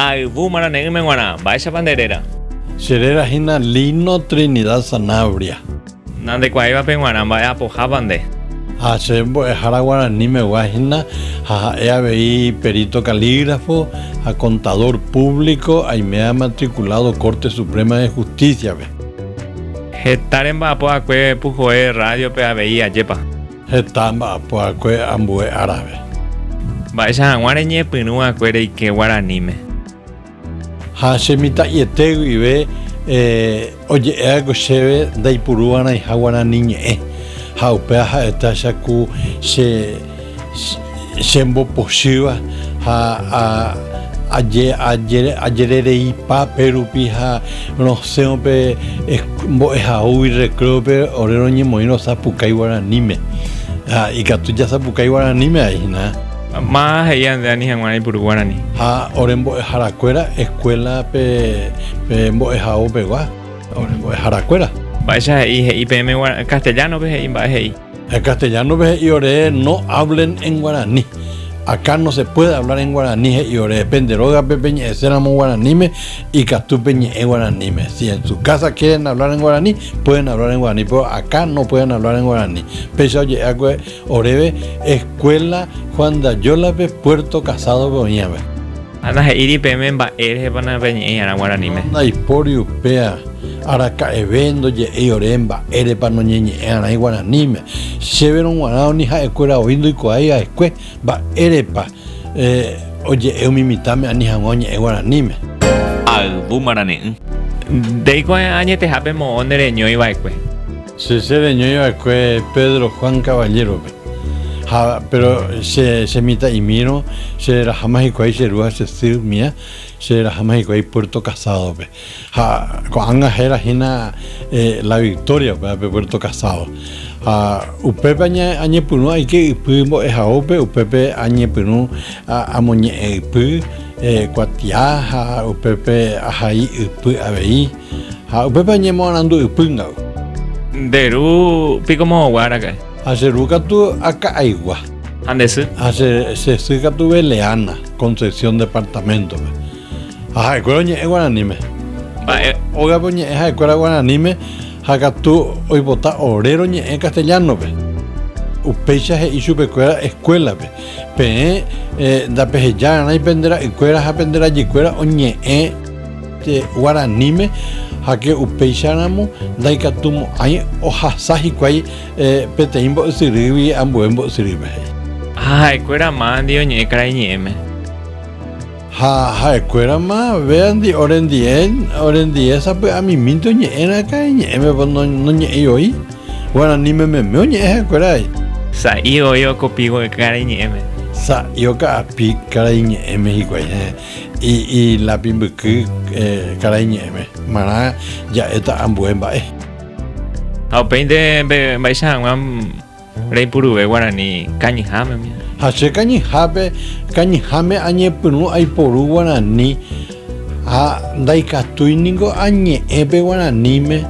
Ay, bumara negme guana, vaya banderera. Serera hina Lino Trinidad Sanabria. Nande cuaiva penguana, vaya poja bande. Hacemos Jaraguara Nime Guajina, EABI perito calígrafo, a contador público, ahí me ha matriculado Corte Suprema de Justicia. Hetaremba po acue pujoe radio pe abei ayepa. Hetamba po acue ambue árabe. Vaya guareñe pinu acue que guaranime. Hashemita yetegu ibe, oye, ego cheve, daipuruana y jaguana niñe. Haupea esta shaku shembo poshiva ayer ipa perupi no sé pe bo ui recrope orero ni moino sapukai guaranime y catuya sapukai guaranime ahí na más ella de ani guarani por guarani orembo jaracuera escuela pe bo ejao pegua orembo jaracuera. Vaya IPM castellano ve ahí. El castellano ve y ore no hablen en guaraní. Acá no se puede hablar en guaraní y ore penderoga pepeñe éramos guaranime y castupeñe en guaranime. Si en su casa quieren hablar en guaraní, pueden hablar en guaraní, pero acá no pueden hablar en guaraní. Pese oye, orebe escuela Juan Dayola Puerto Casado Boñame. Anda IPM va eres para peñe en guaranime. Anda hiporio pea. Araca evento y oremba ere para no ñeñe ana guaranime se vieron guanao ni ja escuela oindo y coaya escue va erepa oye eu mi mitame ani jangoñe guaranime al bumarane de co añe te habe mo onere ñoi va escue se ñoi va escue Pedro Juan Caballero pero se mita y miro se era jamás y coaya se ruja se mía se era jamás y coaya Puerto Casado con era hina la Victoria Puerto Casado upepe añe punu hay que pimo es aope upepe añe punu amoñe pu cuatia upepe ahí pu abei upepe añe mo anando upunga deru pico mo guaraca haceruca tu acá aigua andesu se siga tu Beleana Concepción departamento escuela es guaranime oiga poñe es escuela guaranime acá tú hoy vota orero en castellano upecha y su escuela pe da peje ya no pendera escuela aprender allí escuela oñe guaranime hake upeixaramo daikatumo ai ohasahi kwai peteimbo siribi ambuembo siribe escuela más dio ñe craiñeme escuela más vean di orendi esa pues a mi minto ñe era cañeme no ñe hoy guaranime me oñe escuela sa yo copigo de craiñeme sa yo ka pi craiñeme y la pimbuku craiñeme mara ya eta ambuemba au peinde baisa ngam rei puru guarani cañijame hace cañijame añe punu ai poru guarani daikatuiningo añe ebe guaranime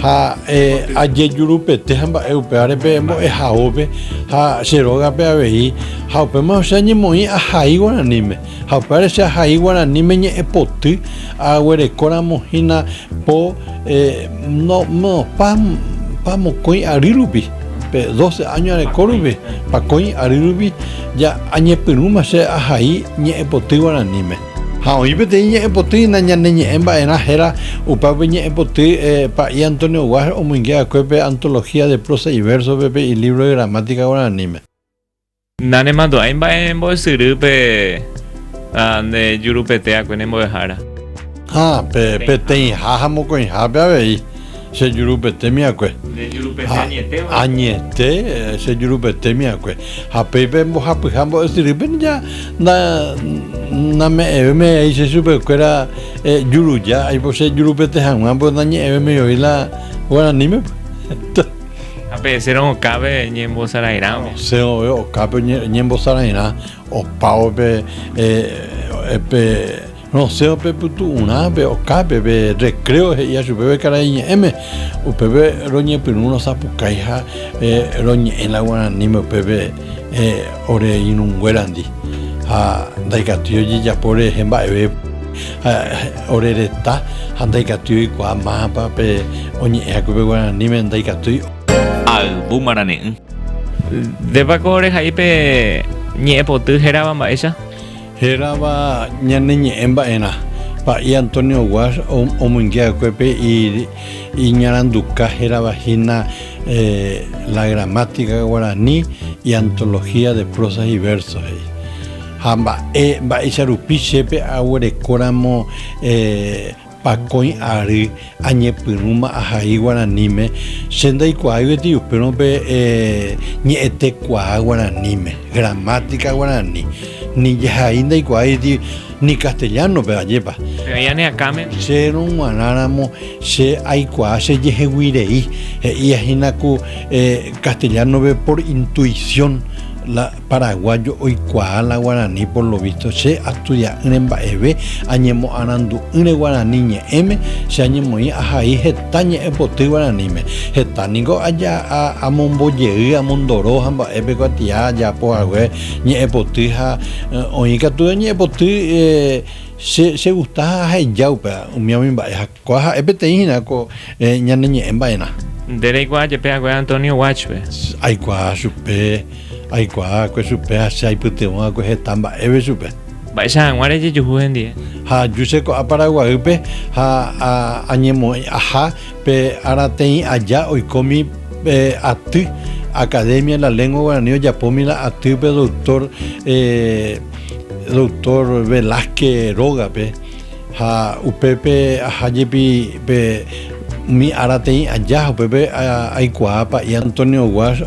aye yurupete hamba eupeare pe embo haope seroga pe abei haope ma sañe moi ahai guaranime haopare se ahai guaranime ñe epoty aguerekora mohina po no pa mokoi arirupi pe 12 años de corubi pa koi arirupi ya añe piruma se ahai ñe epoty guaranime hoy pe ñe epoty na ñe emba ena era upape ñe epoty pa y Antonio Guajar o muingue acuepe antología de prosa y verso pepe y libro de gramática guaranime nane mando aimba embo sirupe de yurupete acuenembo dejara pe te hajamo con habe abei se yurupete mi acue de yurupete añete se yurupete mi acue pepe mbo hapujambo sirupe ya na me dice super que era yuruya ahí pues yurupete jamás pues dañe me oíla guaranime a veces no cabe ni en voz araira se o cabe ni en voz araira o pao pe no sé pe putu una pe o cabe pe recreo ya su bebé carañe o pepe roñe pero uno sapucaija roñe en la guaranime pepe ore in un guarandi daikatio ya por ejemplo orereta handaikatui kwa mapa pe oñe'ẽkupe Guaraníme ndaikatúi Ayvu marane. Dépako oreha'ípe ñe'ẽpoty hérava mba'éicha. hérava ñane ñe'ẽ mba'érã pa'i Antonio Guas omoinge'akue iñaranduka héravahína la gramática guaraní y antología de prosas y versos ha mba'éicha rupi chépe aguerekóramo pakõi ary añepyrũma ahai Guaraníme che ndaikuaáigue upérope ñe'ẽtekuaa Guaraníme gramática guaraní ni jahai ndaikuaái ni castellanope ajépa Pe'añane akáme. cherõguaráramo che aikuaa chejeheguirei he'íahína ku castellanope por intuición la paraguayo oikuaa la guaraní por lo visto che atudia'ỹre mba'eve añemo'ãrandu'ỹre Guaraní ñe'ẽme che añemoĩ ahai heta ñe'ẽpoty Guaraníme heta niko amombojey amondoro ha mba'épe kuatia ajapohague ñe'ẽpoty ha oĩ katu ñe'ẽpoty che gusta ahaijáupe umiámi mba'e ha ko'áha'e peteĩhína ko ñane ñe'ẽ mba'érã Ndereikuaa jepe'akue Antonio Guachpe. Aikuaa kue chupe che aipytyvõakue heta mba'éve chupe Mba'éicha hag̃uáre jejuhu hendie. ha juse ko'ã Paraguaýpe ha añemoĩ aha pe arateĩ aja oikomi aty Academia de la Lengua Guaraní ojapómi la atýpe doctor Velázquez Rógape ha upépe ahájepi pe mi arateĩ aja upépe aikuaa pa'i Antonio Guas.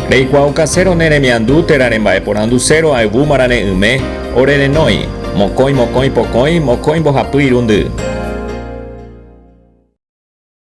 Reikuaa casero neremiandu teraremba'eporandu cero ayvu marane yme orenói mokõi pokõi mokõi mbohapy irundy.